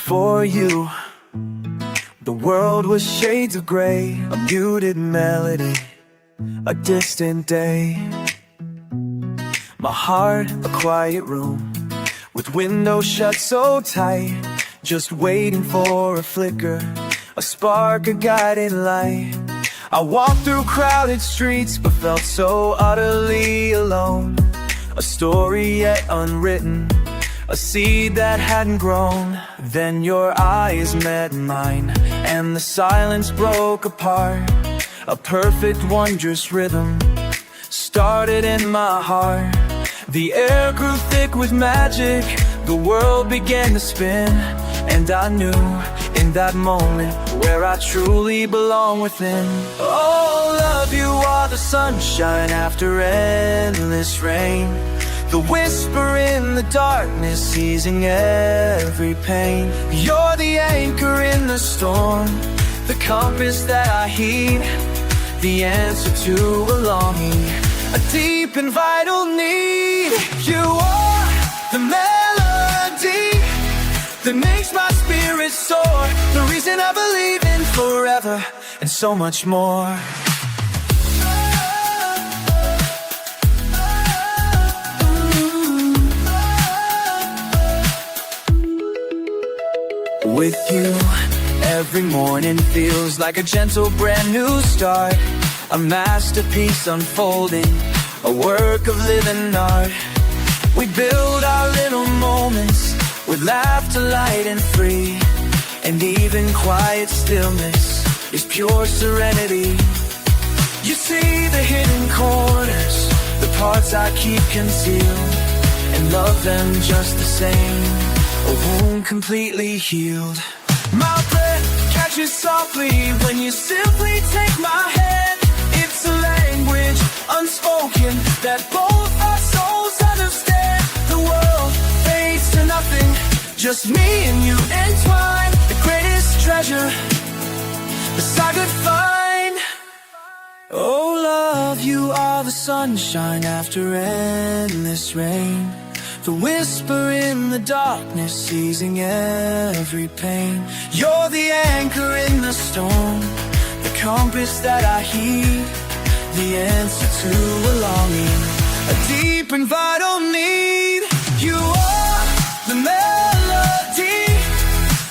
Before you, the world was shades of gray, a muted melody, a distant day. My heart, a quiet room, with windows shut so tight, just waiting for a flicker, a spark, a guiding light. I walked through crowded streets, but felt so utterly alone. A story yet unwritten, a seed that hadn't grown. Then your eyes met mine, and the silence broke apart. A perfect, wondrous rhythm started in my heart. The air grew thick with magic, the world began to spin, and I knew in that moment where I truly belong within. Oh, love, you are the sunshine after endless rain, the whisper in the darkness, easing every pain. You're the anchor in the storm, the compass that I heed, the answer to a longing, a deep and vital need. You are the melody that makes my spirit soar, the reason I believe in forever and so much more. With you, every morning feels like a gentle brand new start, a masterpiece unfolding, a work of living art. We build our little moments with laughter light and free, and even quiet stillness is pure serenity. You see the hidden corners, the parts I keep concealed, and love them just the same, a wound completely healed. My breath catches softly when you simply take my hand. It's a language unspoken that both our souls understand. The world fades to nothing, just me and you entwined. The greatest treasure best I could find. Oh, love, you are the sunshine after endless rain, the whisper in the darkness, easing every pain. You're the anchor in the storm, the compass that I heed, the answer to a longing, a deep and vital need. You are the melody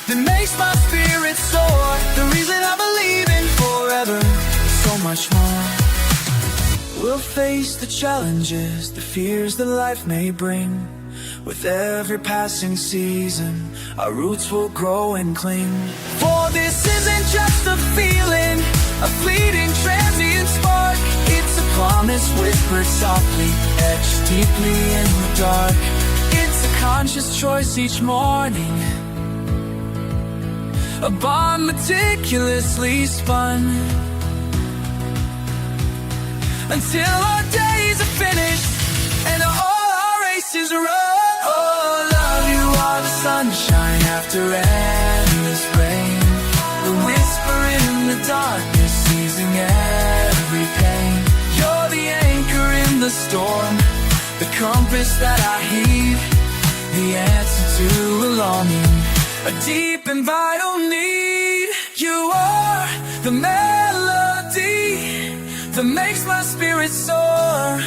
that makes my spirit soar, the reason I believe in forever, so much more. We'll face the challenges, the fears that life may bring. With every passing season, our roots will grow and cling. For this isn't just a feeling, a fleeting transient spark. It's a promise whispered softly, etched deeply in the dark. It's a conscious choice each morning, a bond meticulously spun, until our days are finished and all our races run. Sunshine after endless rain, the whisper in the darkness, easing every pain. You're the anchor in the storm, the compass that I heed, the answer to a longing, a deep and vital need. You are the melody that makes my spirit soar,